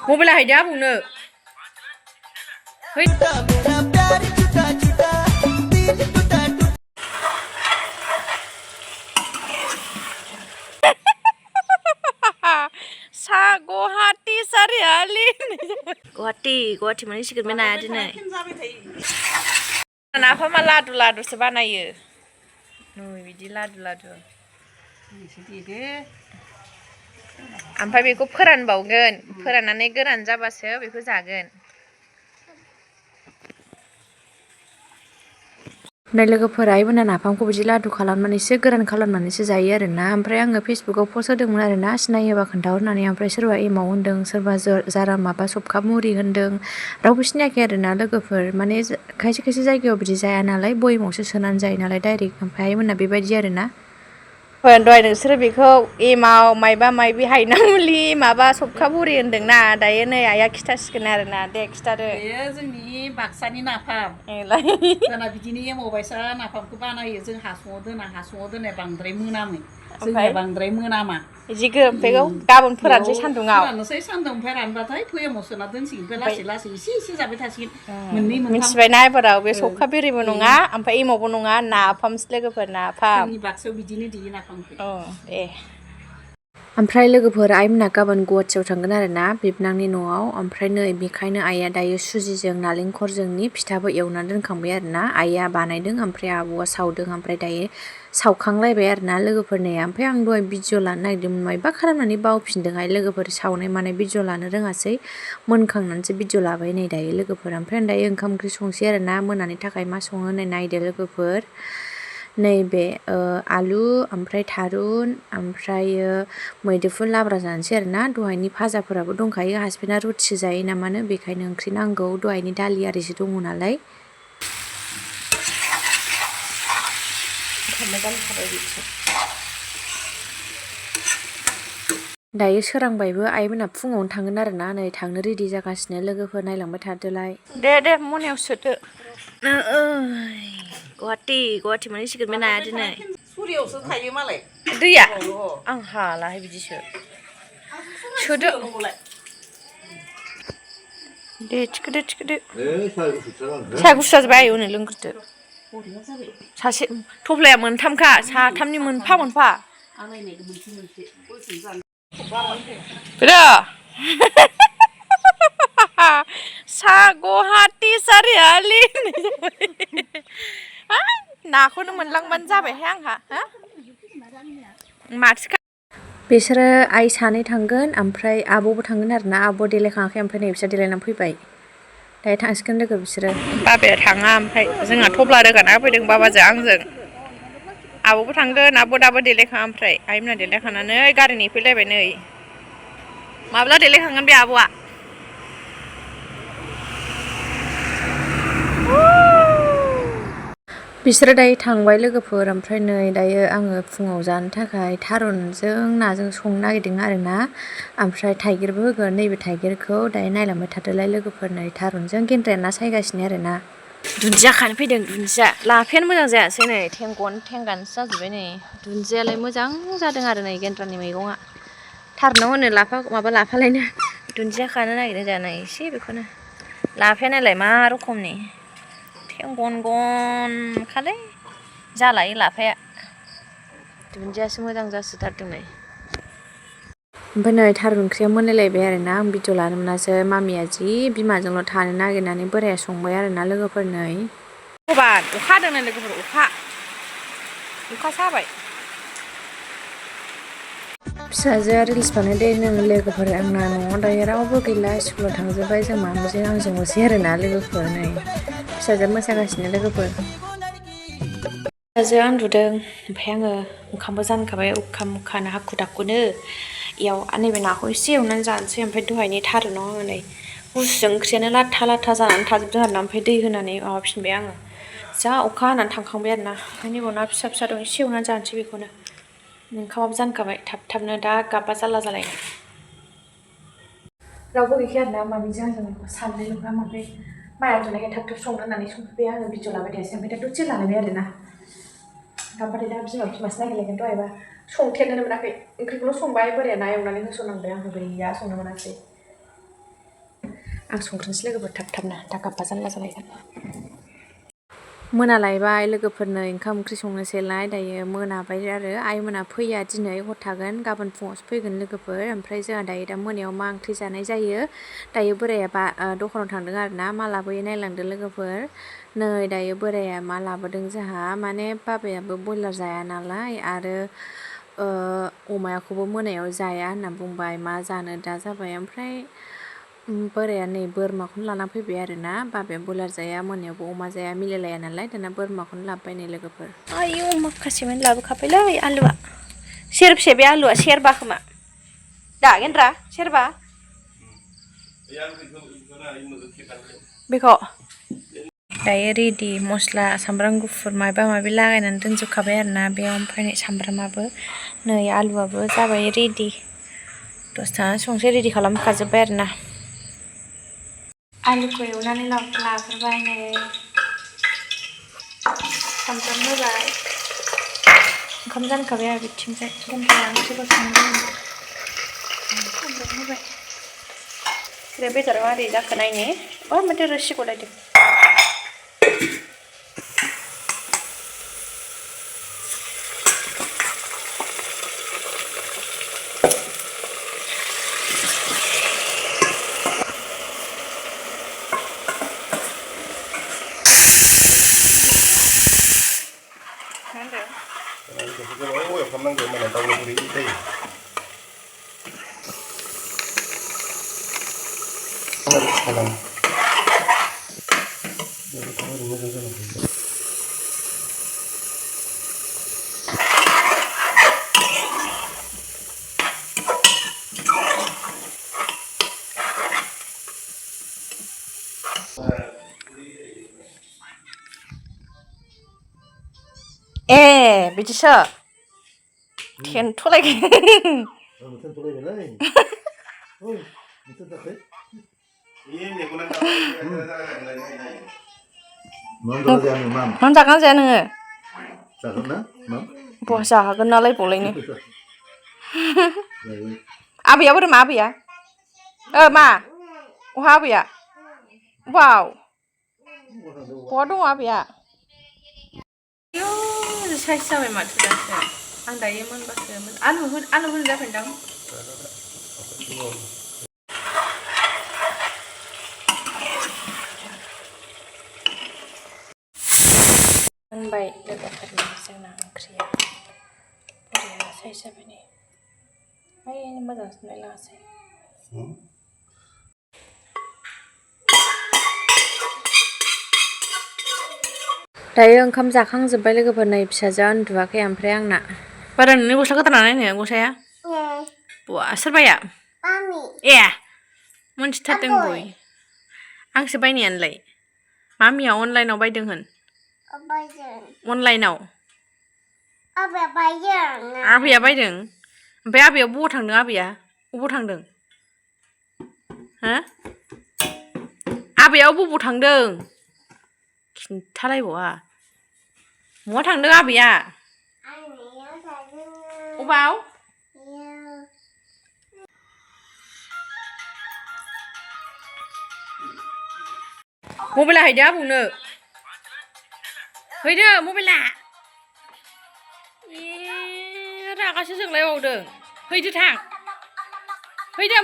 मबाइला हैदा बुंनो है सा गुवाहाटी सारियालि गुवाहाटी माने सिगोन बे नाया दिनै नाफामा लादु लादुसो बानायो नै बिदि लादु ओमफ्राय बेखौ फोरानबावगोन फोराननानै गोरान जाबासो बेखौ जागोन नै लोगोफोरा आइमोना नाफामखौ बिदि लादु खालामनानैसो गोरान खालामनानैसो जायो आरोना ओमफ्राय आङो फेसबुकाव पस्ट होदोंमोन आरोना सिनायोबा खोन्थाहरनानै ओमफ्राय सोरबा एमाव होनदों सोरबा जारा माबा सबखा मुरि होनदों रावबो सिनायाखै आरोना लोगोफोर माने खायसे खायसे जायगायाव बिदि जाया नालाय बयेमावसो सोनानै जायो नालाय डाइरेक्ट ओमफ्राय आइमोना बेबायदि आरोना दहाय नोंसोरो बेखौ एमाव मायबा मायबि हायना मुलि माबा सबखा बुरि होनदोंना दायो नै आइया खिथासिगोन आरोना दे खिथादो बेयो जोंनि बाक्सानि नाफाम जोंना बिदिनो एमाव बायसा नाफामखौ बानायो जों हासुङाव दोननाय बांद्राय मोनामो जोंनिया बांद्राय मोनामा बिदि गोरोमफैगौ गाबोन फोरानसै सान्दुङाव फोराननोसै सान्दुंनिफ्राय रानबाथाय भयामाव सोना दोनसिगोन ओमफ्राय लासै एसे जाबाय थासिगोन मोननै मोनथाम मिथिबायना एबाराव बे सबखा बेरेबो नङा ओमफ्राय एमावबो नङा नाफामसो लोगोफोर नाफाम जोंनि बाक्सायाव बिदिनो देयो नाफामखौ दे ओमफ्राय लोगोफोर आइमोना गाबोन गुवाहाटियाव थांगोन आरोना बिबनांनि न'आव ओमफ्राय नै बेखायनो आइया दायो सुजिजों नालेंखरजोंनि फिथाबो एवनानै दोनखांबाय आरोना आइया बानायदों ओमफ्राय आब'आ सावदों ओमफ्राय दायो सावखांलायबाय आरोना लोगोफोरनिया ओमफ्राय आं दहाय भिडिअ लानो नागिरदोंमोन मायबा खालामनानै बावफिनदोंहाय लोगोफोर सावनाय मानाय भिडिअ लानो रोङासै मोनखांनानैसो भिडिअ लाबाय नै दायो लोगोफोर ओमफ्राय आं दायो ओंखाम ओंख्रि संसै आरोना मोनानि थाखाय मा सङो नै नायदो लोगोफोर नैबे आलु ओमफ्राय थारुन ओमफ्रायो मैदेरफुल लाब्रा जानोसै आरोना दहायनि भाजाफोराबो दंखायो हासबेन्डआ रुटिसो जायो नामानो बेखायनो ओंख्रि नांगौ दहायनि दालि आरिसो दङ नालाय दायो सोरांबायबो आइमोना फुङावनो थांगोन आरोना नै थांनो रेडि जागासिनो लोगोफोर नायलांबाय थादोलाय दे मनायाव सोदो गुवाहाटी माने सिगोन बे नाया दिनै सुरियावसो थायो मालाय दैया आं हालाहाय बिदिसो सोदो दे थिखोदो साहा गुसु जाजोब्बाय आयौनो लोंग्रोदो सासे थफ्लाया मोनथामखा साथामनि मोनफा सा गुवाहाटी सारियालि नाखौनो मोनलांबानो जाबायहाय आंहा माथो बिसोरो आइ सानै थांगोन ओमफ्राय आब'बो थांगोन आरोना आब' देलायखाङाखै ओमफ्राय नै बिसोर देलायनानै फैबाय दायो थांसिगोन लोगो बिसोरो बाबाया थाङा ओमफ्राय जोंहा थफ्ला रोगाना फैदों बाबाजों आंजों आब'बो थांगोन आब' दाबो देलायखाङा ओमफ्राय आइमोना देलायखानानै गारि नेफैलायबाय नै माब्ला देलायखांगोन बे आब'आ बिसोरो दायो थांबाय लोगोफोर ओमफ्राय नै दायो आङो फुङाव जानो थाखाय थारुनजों नाजों संनो नागिरदों आरोना ओमफ्राय थाइगिरबो होगोन नैबे थाइगिरखौ दायो नायलांबाय थादोलाय लोगोफोर नै थारुनजों गेन्द्राया ना सायगासिनो आरोना दुन्दिया खानो फैदों दुन्दिया लाफायानो मोजां जायासै नै थेंगानोसो जाजोब्बाय नै दुन्दियालाय मोजां जादों आरो नै गेन्द्रानि मैगङा थारुनाव होनो लाफालायनो दुन्दिया खानो नागिरदों जोंहा नै एसे बेखौनो लाफाया नालाय मा रोखोमनि गन-गनखालै जालायो लाफाया दुन्दियासो मोजां जासोथारदों नै ओमफ्राय नै थारुन ओंख्रिया मोनलायलायबाय आरोना आं भिडिअ लानो मोनासै मामिया जि बिमाजोंल' थानो नागिरनानै बोराया संबाय आरोना लोगोफोर नै अखा हादों नै लोगोफोर अखासो हाबाय फिसाजोआ रिल्स बानायदों लोगोफोर आंना न'आव दायो रावबो गैला स्कुलाव थांजोब्बाय जों माबाजों आंजोंल'सै आरोना लोगोफोर नै फिसाजोआ मोसागासिनो लोगोफोर फिसाजोआ उन्दुदों ओमफ्राय आङो ओंखामबो जानखाबाय उखानो हाखु दाखुनो इयाव नैबे नाखौ एसे एवनानै जानोसै ओमफ्राय दहायनि थारुनाव आङो नै गुसुजों ओंख्रियानो लाथा जानानै थाजोबदों आरोना ओमफ्राय दै होनानै माबाफिनबाय आङो जा अखा हानानै थांखांबाय आरोना ओमफ्राय नैबाव ना फिसा दं एसे एवनानै जानोसै बेखौनो ओंखामाबो जानखाबाय थाबनो दा गाबबा जारला जालायगोन रावबो गैखाया आरोना मामिजों आंजों सानैल'खा ओमफ्राय माइ आथुनायखाय थाब संनो होननानै संफैबाय आङो भिडिअ लाबाय थायासै ओमफ्राय दा दसे लालायबाय आरोना गाबबाथाय दा बिमासो नागिरलायगोन दहायबा संथेरनोनो मोनाखै ओंख्रिखौल' संबाय बोराया ना एवनानै होसननांबाय आंबो गैया संनो मोनासै आं संग्रोनोसै लोगोफोर थाब-थाबनो दा गाबबा जानला जालायगोन मोनालायबाय लोगोफोरनो ओंखाम ओंख्रि संनोसैलाय दायो मोनाबाय आरो आइमोना फैया दिनै हर थागोन गाबोन फुङावसो फैगोन लोगोफोर ओमफ्राय जोंहा दायो दा मोनायाव मा ओंख्रि जानाय जायो दायो बोराया दखानाव थांदों आरो ना मा लाबोयो नायलांदों लोगोफोर नै दायो बोराया मा लाबोदों जोंहा माने बाबायाबो बयलार जाया नालाय आरो अमाखौबो मोनायाव जाया होनना बुंबाय मा जानो दा जाबाय ओमफ्राय बोराया नै बोरमाखौनो लाना फैबाय आरो ना बाबाया बयलार जाया मोनायावबो अमा जाया मिलायलाया नालाय दाना बोरमाखौनो लाबोबाय नै लोगोफोर आयौ माखासेमोन लाबोखाबायलै आलुआ सेरबसे बे आलुआ सेरबा खोमा दा गेन्द्रा सेरबा बेखौ दायो रेडि मस्ला सामब्राम गुफुर माबा माबि लागायनानै दोनजोबखाबाय आरो ना बेयाव ओमफ्राय सामब्रामाबो नै आलुआबो जाबाय रेडि दसथाना संसै रेडि खालामखाजोब्बाय आरो ना आलुखौ एवनानै लाग्रोबाय नै सामब्राम होबाय ओंखाम जानखाबाय आरो बिथिंजाय दोनथ'ला ओंख्रिबो संनो सामब्राम होबाय बे बेदरा मारै जाखो नायनि माथो रोसि गलायदों बिदिसो थेनथ'लायगोन मा जागोन जाया नोङो बहा जागोन नालाय बावलायनो आबैया बोरै मा आबैया मा बहा आबैया बाव बहा दङ आबैया साइज जाबाय माथो दासो आं दायो मोनबासो आलु होनो जाबायदां मोनबाय लोगोफोरनि जोंना ओंख्रिया बरिया साइज जाबाय नै मोजांसो नुलायलाङासै दायो ओंखाम जाखांजोब्बाय लोगोफोर नै फिसाजोआ उन्दुवाखै ओमफ्राय आंना बारा नोंनि गस्ला गोदाना नायनो गस्लाया बवा सोरबाया ए मोनथिथारदों बय आंसो बायनायानोलाय मामिया अनलाइनाव बायदों होन अनलाइनाव आबैया बायदों ओमफ्राय आबैया बबाव थांदों आबैया बबाव थांदों हो आबैया बबाव थांदों खिन्थालायबावा बहा थांदों आबैया अबाव मबाइला हैदो आबौनो हैदो मबाइला रागासो जोंलायबावदों हैदो थां हैदो